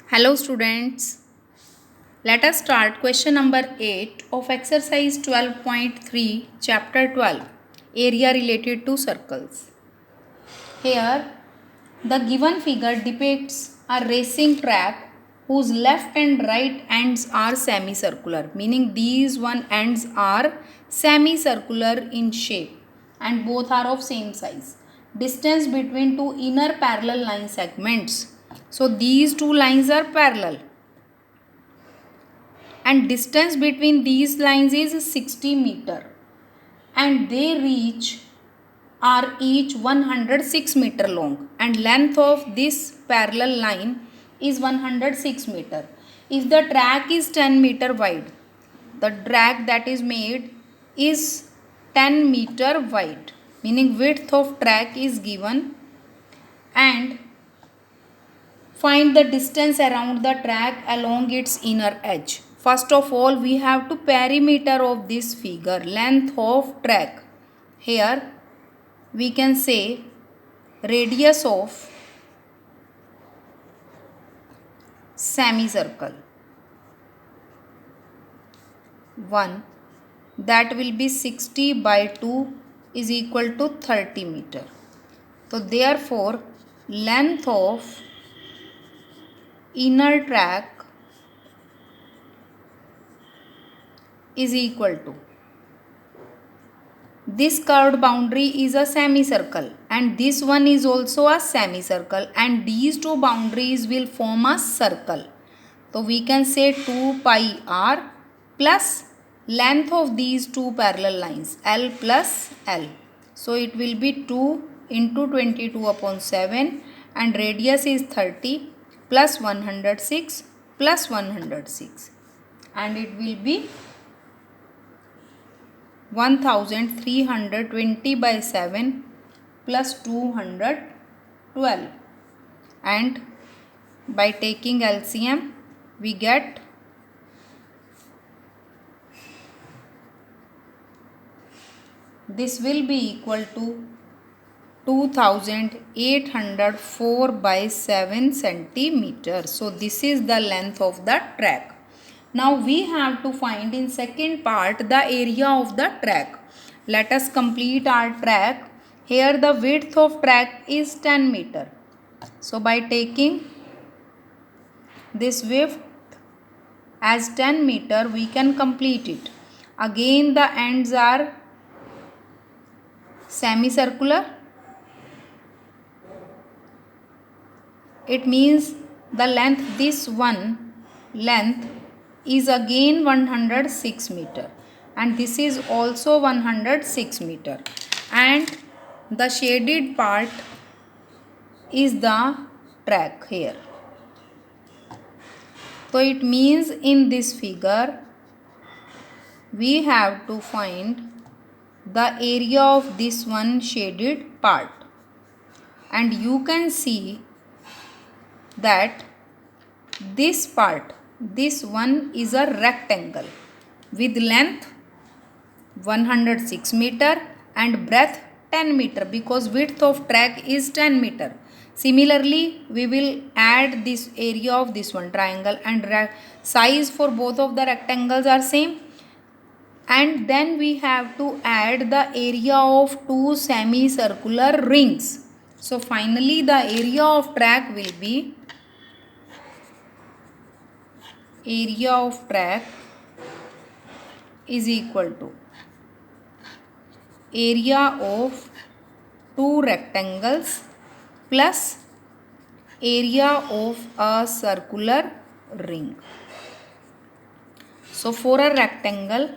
Hello students, let us start question number 8 of exercise 12.3 chapter 12 area related to circles. Here the given figure depicts a racing track whose left and right ends are semicircular, meaning these one ends are semicircular in shape and both are of same size. Distance between two inner parallel line segments. So these two lines are parallel and distance between these lines is 60 meter and they reach are each 106 meter long and length of this parallel line is 106 meter. If the track is 10 meter wide, the track that is made is 10 meter wide, meaning width of track is given, and find the distance around the track along its inner edge. First of all, we have to perimeter of this figure, length of track. Here we can say radius of semicircle 1, that will be 60 by 2 is equal to 30 meter. So therefore length of inner track is equal to, this curved boundary is a semicircle and this one is also a semicircle and these two boundaries will form a circle. So we can say 2 pi r plus length of these two parallel lines L plus L. So it will be 2 into 22 upon 7 and radius is 30 plus 106 plus 106 and it will be 1320 by 7 plus 212, and by taking LCM we get this will be equal to 2804 by 7 centimeters. So this is the length of the track. Now we have to find in second part the area of the track. Let us complete our track. Here the width of track is 10 meter. So by taking this width as 10 meter, we can complete it. Again the ends are semicircular. It means the length, this one length is again 106 meter and this is also 106 meter and the shaded part is the track here. So it means in this figure we have to find the area of this one shaded part and you can see that this part, this one is a rectangle with length 106 meter and breadth 10 meter because width of track is 10 meter. Similarly, we will add this area of this one triangle and size for both of the rectangles are same. And then we have to add the area of two semicircular rings. So finally the area of track will be area of track is equal to area of two rectangles plus area of a circular ring. So for a rectangle,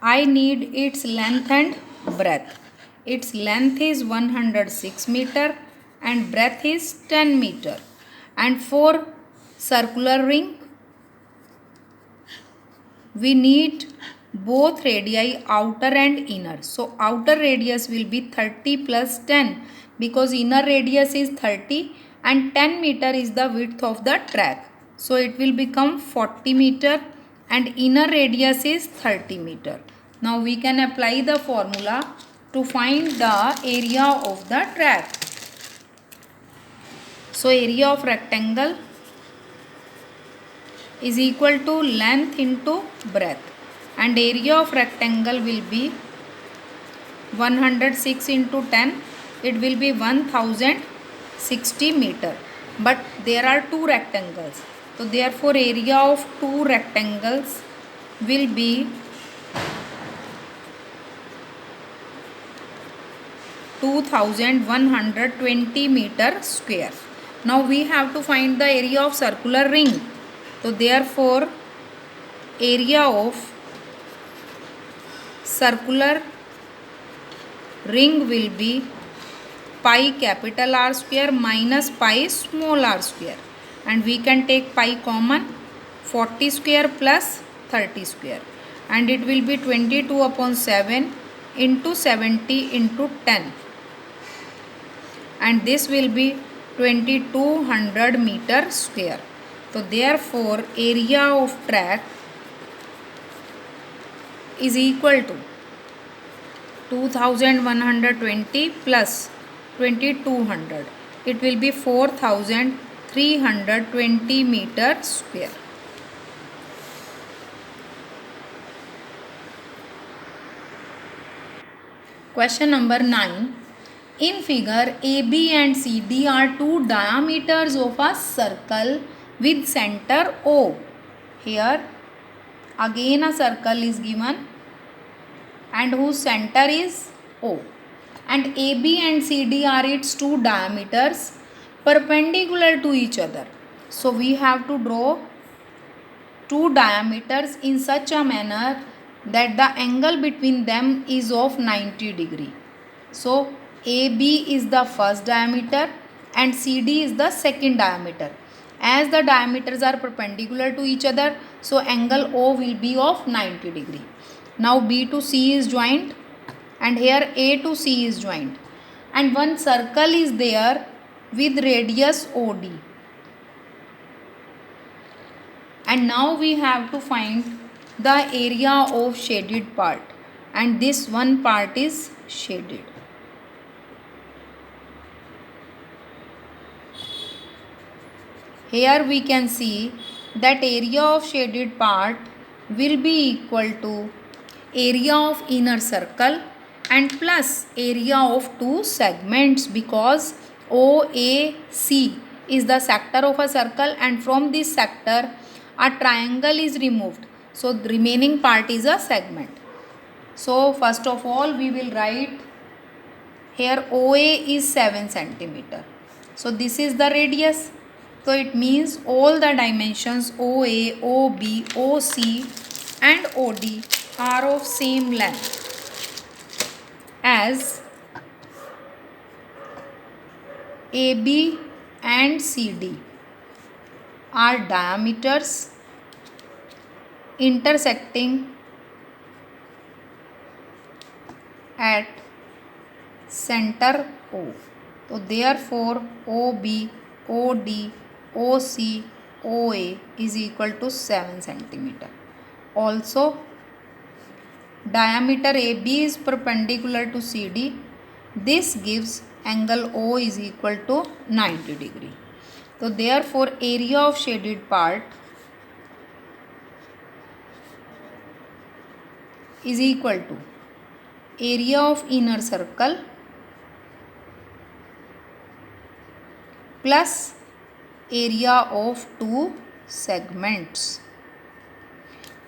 I need its length and breadth. Its length is 106 meter and breadth is 10 meter. And for circular ring, we need both radii, outer and inner. So outer radius will be 30 plus 10 because inner radius is 30 and 10 meter is the width of the track. So it will become 40 meter and inner radius is 30 meter. Now we can apply the formula to find the area of the track. So area of rectangle is equal to length into breadth, and area of rectangle will be 106 into 10, it will be 1060 meter. But there are two rectangles, so therefore area of two rectangles will be 2120 meter square. Now we have to find the area of circular ring. So therefore area of circular ring will be pi capital R square minus pi small r square, and we can take pi common, 40 square plus 30 square, and it will be 22 upon 7 into 70 into 10, and this will be 2200 meter square. So therefore area of track is equal to 2120 plus 2200, it will be 4320 meter square. Question number 9. In figure, AB and CD are two diameters of a circle with center O. Here again a circle is given and whose center is O, and AB and CD are its two diameters perpendicular to each other. So we have to draw two diameters in such a manner that the angle between them is of 90 degree. So AB is the first diameter and CD is the second diameter. As the diameters are perpendicular to each other, so angle O will be of 90 degree. Now B to C is joined, and here A to C is joined, and one circle is there with radius OD. And now we have to find the area of shaded part, and this one part is shaded. Here we can see that area of shaded part will be equal to area of inner circle and plus area of two segments, because OAC is the sector of a circle, and from this sector a triangle is removed, so the remaining part is a segment. So first of all we will write here OA is 7 centimeter. So this is the radius, so it means all the dimensions OA, OB, OC and OD are of same length, as AB and CD are diameters intersecting at center O. So therefore OB, OD, OC, OA is equal to 7 centimeter. Also diameter AB is perpendicular to CD. This gives angle O is equal to 90 degree. So therefore area of shaded part is equal to area of inner circle plus area of two segments.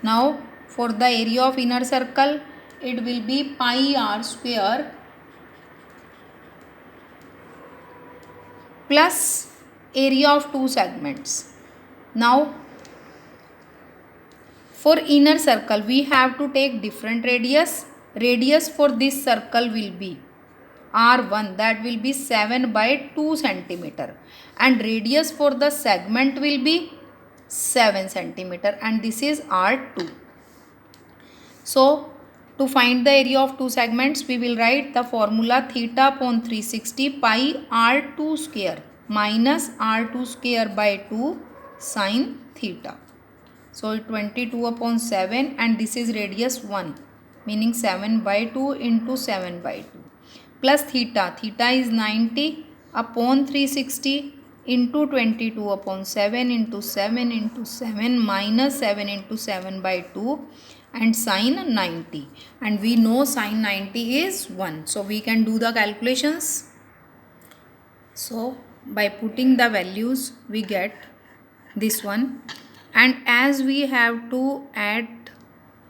Now for the area of inner circle, it will be pi r square plus area of two segments. Now for inner circle we have to take different radius. Radius for this circle will be R1, that will be 7 by 2 centimeter, and radius for the segment will be 7 centimeter, and this is R2. So to find the area of two segments, we will write the formula theta upon 360 pi R2 square minus R2 square by 2 sin theta. So 22 upon 7, and this is radius 1, meaning 7 by 2 into 7 by 2 plus theta. Theta is 90 upon 360 into 22 upon 7 into 7 into 7 minus 7 into 7 by 2 and sine 90, and we know sine 90 is 1. So we can do the calculations. So by putting the values we get this one, and as we have to add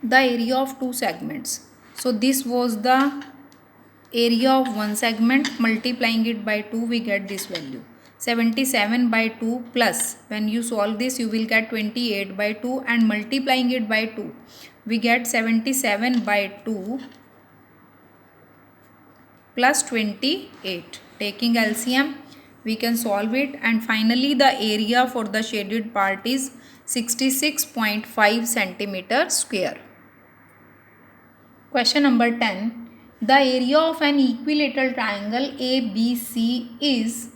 the area of two segments, so this was the area of one segment, multiplying it by 2 we get this value 77 by 2, plus when you solve this you will get 28 by 2, and multiplying it by 2 we get 77 by 2 plus 28. Taking LCM we can solve it, and finally the area for the shaded part is 66.5 centimeter square. Question number 10. The area of an equilateral triangle ABC is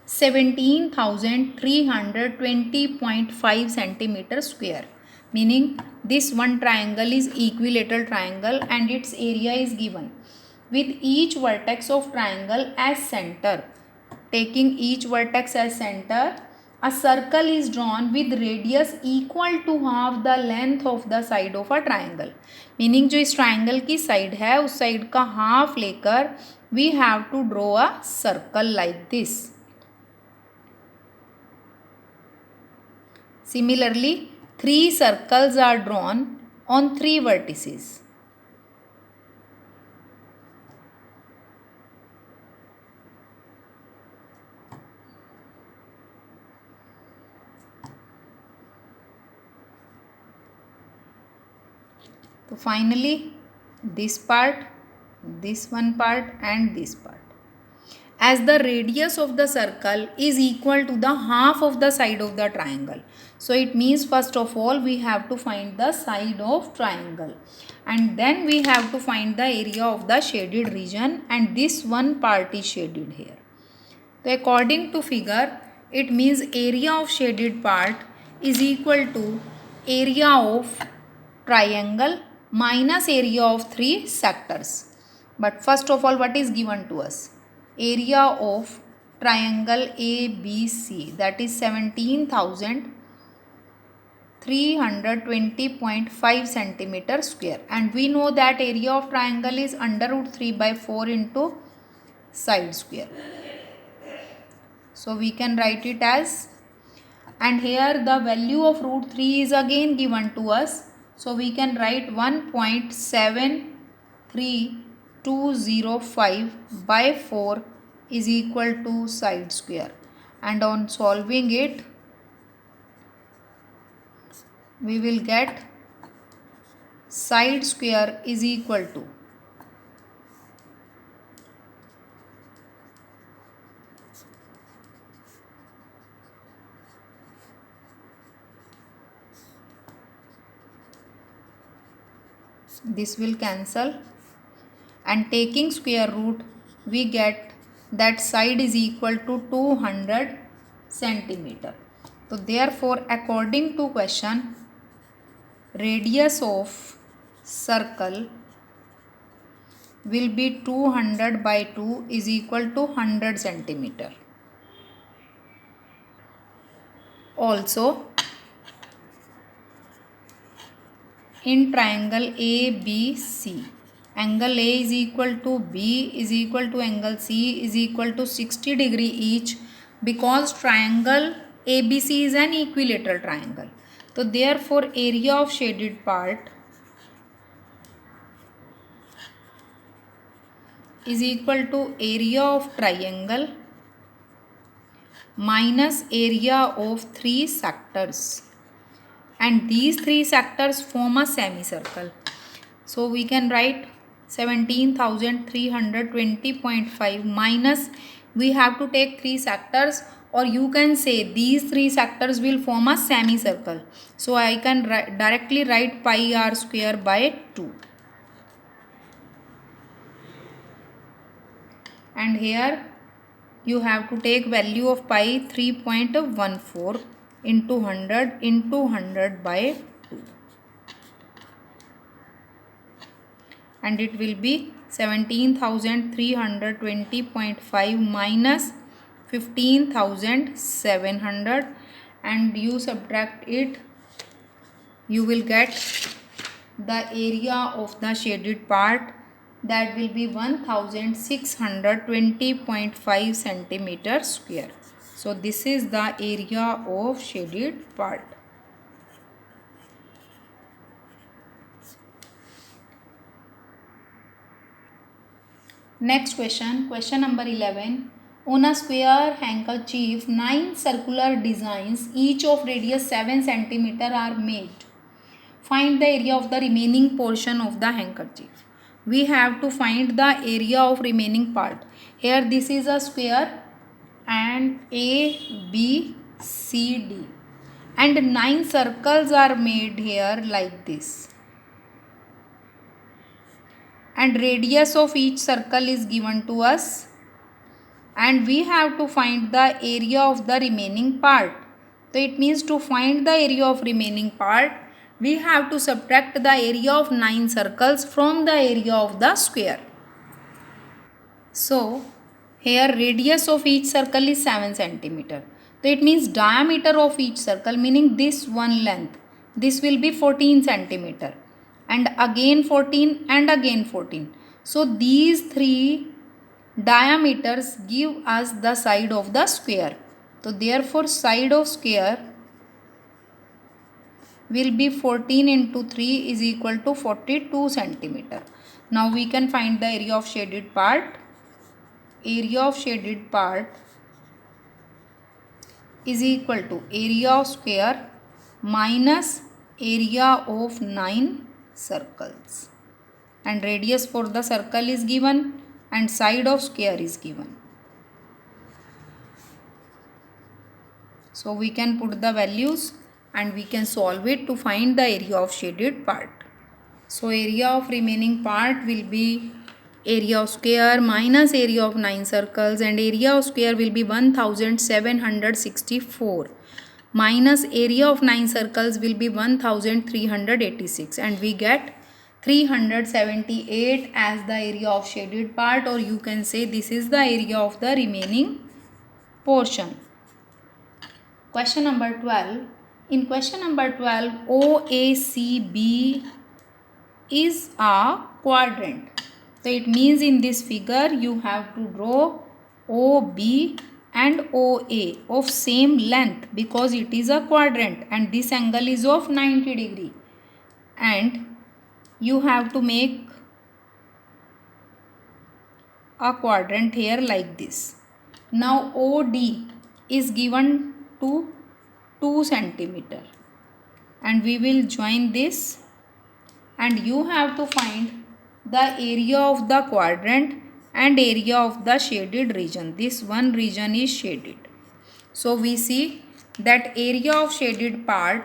17,320.5 centimeter square. Meaning this one triangle is equilateral triangle and its area is given with each vertex of triangle as center. Taking each vertex as center, a circle is drawn with radius equal to half the length of the side of a triangle. Meaning जो इस triangle की side है उस side का half लेकर we have to draw a circle like this. Similarly, 3 circles are drawn on 3 vertices. So finally, this part, this one part and this part. As the radius of the circle is equal to the half of the side of the triangle. So it means first of all we have to find the side of triangle, and then we have to find the area of the shaded region, and this one part is shaded here. So according to figure, it means area of shaded part is equal to area of triangle minus area of 3 sectors. But first of all, what is given to us? Area of triangle ABC, that is 17,320.5 centimeter square, and we know that area of triangle is under root 3 by 4 into side square. So we can write it as, and here the value of root 3 is again given to us. So we can write 1.73205 by 4 is equal to side square, and on solving it we will get side square is equal to this will cancel, and taking square root we get that side is equal to 200 centimeter. So therefore according to question, radius of circle will be 200 by 2 is equal to 100 centimeter. Also in triangle ABC, angle A is equal to B is equal to angle C is equal to 60 degree each, because triangle ABC is an equilateral triangle. So therefore area of shaded part is equal to area of triangle minus area of 3 sectors, and these 3 sectors form a semicircle. So we can write 17,320.5 minus, we have to take 3 sectors, or you can say these 3 sectors will form a semicircle. So I can directly write pi r square by 2. And here you have to take value of pi 3.14 into 100 by 2, and it will be 17,320.5 minus 15,700, and you subtract it, you will get the area of the shaded part, that will be 1620.5 centimeter square. So this is the area of shaded part. Next question, question number 11. On a square handkerchief, 9 circular designs, each of radius 7 centimeter are made. Find the area of the remaining portion of the handkerchief. We have to find the area of remaining part. Here this is a square and A, B, C, D. And 9 circles are made here like this. And radius of each circle is given to us. And we have to find the area of the remaining part. So it means to find the area of remaining part, we have to subtract the area of 9 circles from the area of the square. So here radius of each circle is 7 centimeter. So it means diameter of each circle, meaning this one length, this will be 14 centimeter, and again 14 and again 14. So these three diameters give us the side of the square. So therefore side of square will be 14 into 3 is equal to 42 centimeter. Now we can find the area of shaded part. Area of shaded part is equal to area of square minus area of 9 circles. And radius for the circle is given and side of square is given. So we can put the values and we can solve it to find the area of shaded part. So area of remaining part will be area of square minus area of 9 circles, and area of square will be 1764 minus area of 9 circles will be 1386, and we get 378 as the area of shaded part, or you can say this is the area of the remaining portion. Question number 12. In question number 12, OACB is a quadrant. So it means in this figure you have to draw OB and OA of same length because it is a quadrant and this angle is of 90 degree. And you have to make a quadrant here like this. Now OD is given to 2 centimeter and we will join this, and you have to find the area of the quadrant and area of the shaded region. This one region is shaded. So we see that area of shaded part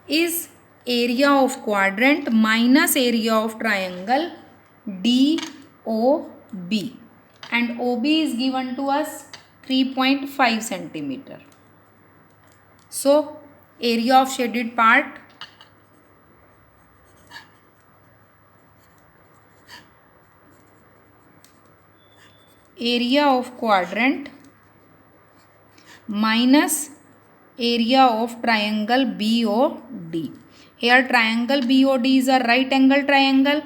is area of quadrant minus area of triangle DOB, and OB is given to us 3.5 centimeter. So area of shaded part area of quadrant minus area of triangle BOD. Here triangle BOD is a right angle triangle,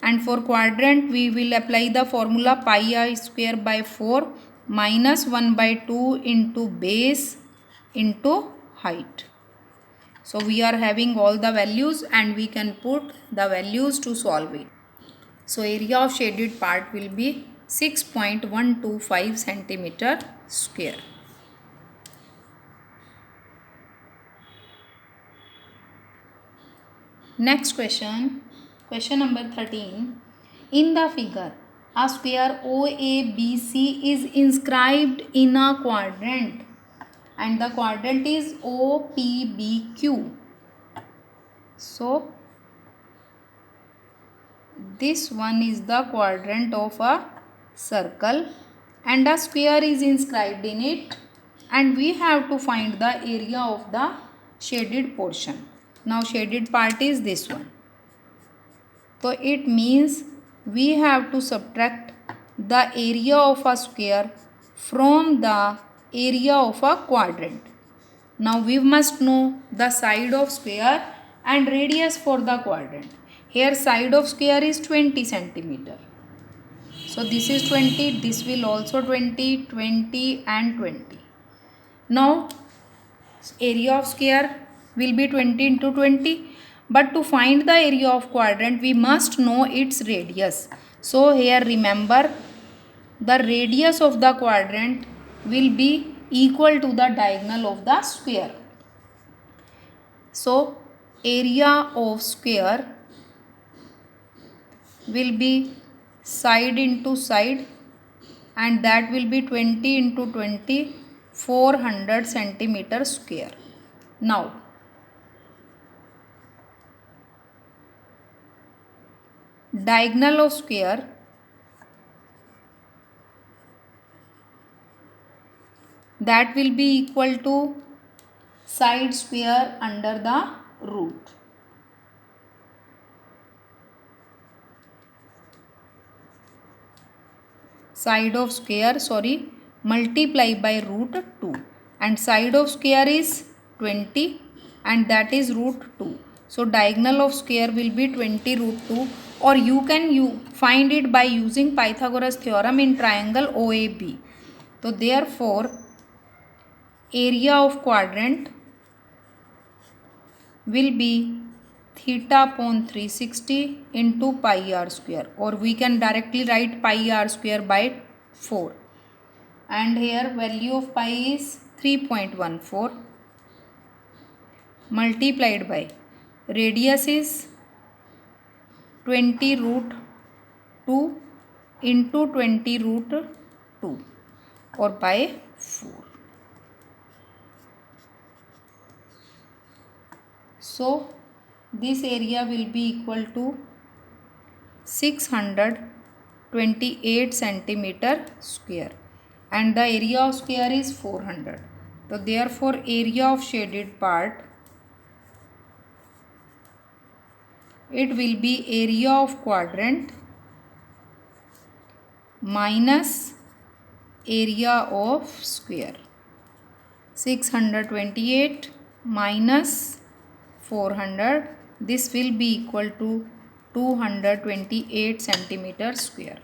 and for quadrant we will apply the formula pi I square by 4 minus 1 by 2 into base into height. So we are having all the values and we can put the values to solve it. So area of shaded part will be 6.125 centimeter square. Next question, question number 13. In the figure, a square OABC is inscribed in a quadrant and the quadrant is OPBQ. So this one is the quadrant of a circle and a square is inscribed in it, and we have to find the area of the shaded portion. Now shaded part is this one. So it means we have to subtract the area of a square from the area of a quadrant. Now we must know the side of square and radius for the quadrant. Here side of square is 20 centimeter. So this is 20, this will also 20, 20 and 20. Now area of square will be 20 into 20. But to find the area of quadrant, we must know its radius. So here remember, the radius of the quadrant will be equal to the diagonal of the square. So area of square will be side into side, and that will be 20 into 20, 400 centimeter square. Now diagonal of square, that will be equal to side square under the root. Side of square, multiply by root 2, and side of square is 20 and that is root 2. So diagonal of square will be 20 root 2, or you can find it by using Pythagoras theorem in triangle OAB. So therefore area of quadrant will be theta upon 360 into pi r square, or we can directly write pi r square by 4, and here value of pi is 3.14 multiplied by radius is 20 root 2 into 20 root 2, or by 4. So this area will be equal to 628 centimeter square, and the area of square is 400. So therefore area of shaded part, it will be area of quadrant minus area of square. 628 minus 400, this will be equal to 228 centimeter square.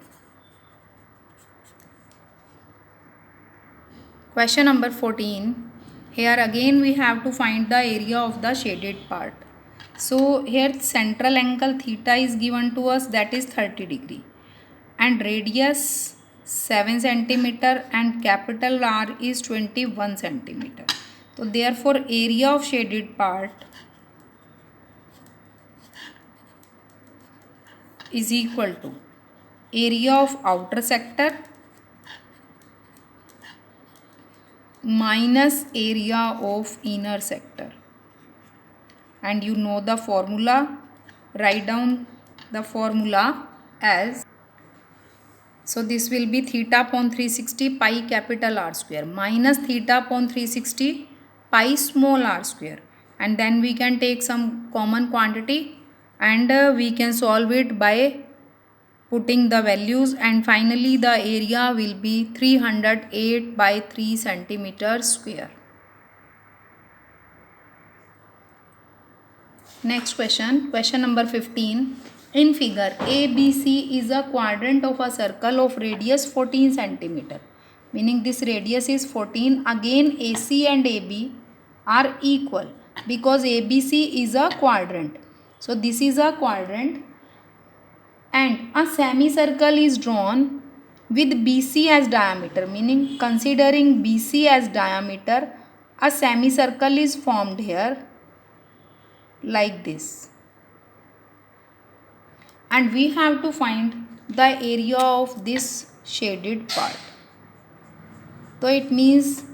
Question number 14. Here again we have to find the area of the shaded part. So here central angle theta is given to us, that is 30 degree, and radius 7 centimeter and capital R is 21 centimeter. So therefore area of shaded part is equal to area of outer sector minus area of inner sector. And you know the formula, write down the formula as, so this will be theta upon 360 pi capital R square minus theta upon 360 pi small r square, and then we can take some common quantity and we can solve it by putting the values, and finally the area will be 308 by 3 centimeter square. Next question, question number 15. In figure, ABC is a quadrant of a circle of radius 14 centimeter. Meaning this radius is 14. Again AC and AB are equal because ABC is a quadrant. So this is a quadrant, and a semicircle is drawn with BC as diameter. Meaning considering BC as diameter, a semicircle is formed here like this, and we have to find the area of this shaded part. So it means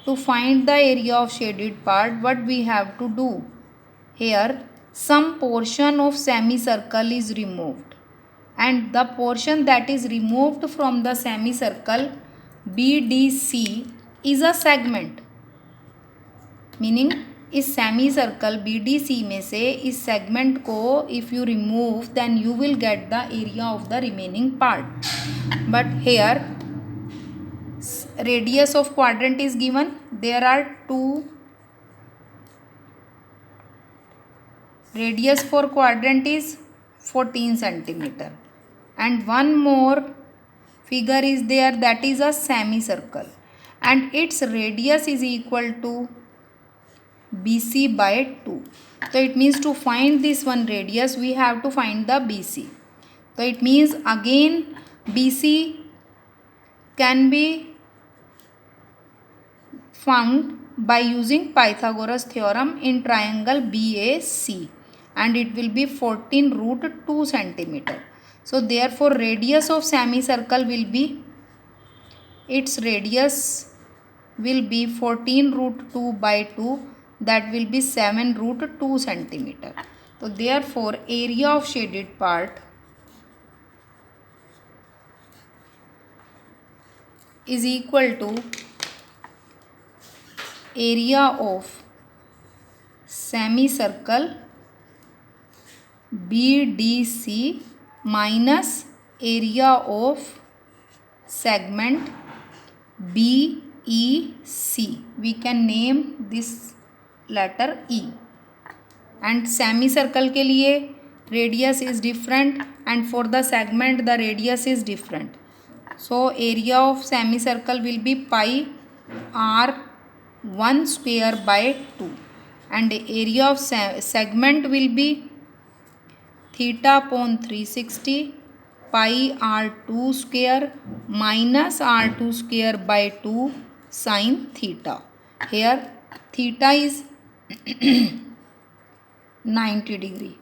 to find the area of shaded part, what we have to do, here some portion of semicircle is removed, and the portion that is removed from the semicircle BDC is a segment. Meaning इस semi circle BDC में से इस segment को if you remove then you will get the area of the remaining part. But here radius of quadrant is given. There are two. Radius for quadrant is 14 centimeter. And one more figure is there, that is a semicircle. And its radius is equal to BC by 2. So it means to find this one radius, we have to find the BC. So it means again BC can be found by using Pythagoras theorem in triangle BAC, and it will be 14 root 2 centimeter. So therefore radius of semicircle will be, its radius will be 14 root 2 by 2, that will be 7 root 2 centimeter. So therefore area of shaded part is equal to area of semicircle BDC minus area of segment BEC. We can name this letter E. And semicircle के लिए radius is different, and for the segment the radius is different. So area of semicircle will be pi r1 square by 2, and the area of segment will be theta upon 360 pi r2 square minus r2 square by 2 sin theta. Here theta is 90 degree.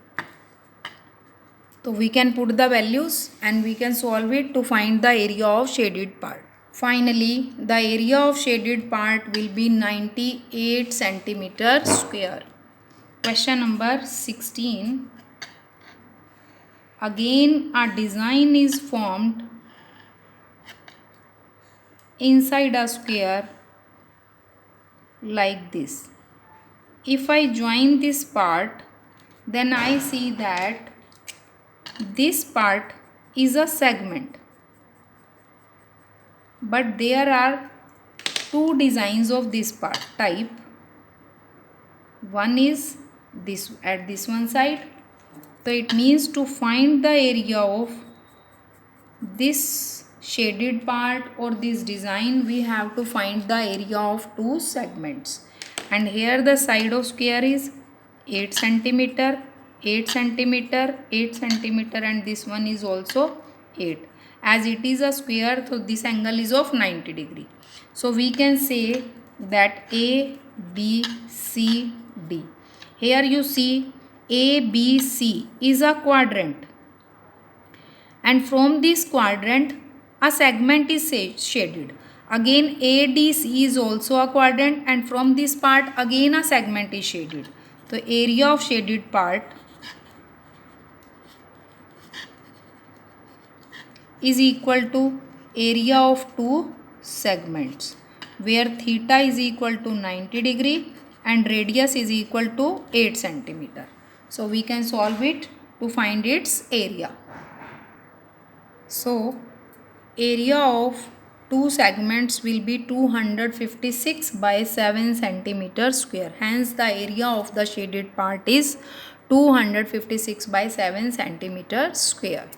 So we can put the values and we can solve it to find the area of shaded part. Finally, the area of shaded part will be 98 centimeter square. Question number 16. Again, a design is formed inside a square like this. If I join this part, then I see that this part is a segment. But there are two designs of this part type. One is this at this one side. So it means to find the area of this shaded part or this design, we have to find the area of two segments. And here the side of square is 8 centimeter, 8 centimeter, 8 centimeter, and this one is also 8. As it is a square, so this angle is of 90 degree. So we can say that A, B, C, D. Here you see ABC is a quadrant, and from this quadrant a segment is shaded. Again ADC is also a quadrant, and from this part again a segment is shaded. So area of shaded part is equal to area of two segments, where theta is equal to 90 degree and radius is equal to 8 centimeter. So we can solve it to find its area. So area of two segments will be 256 by 7 centimeter square. Hence the area of the shaded part is 256 by 7 centimeter square.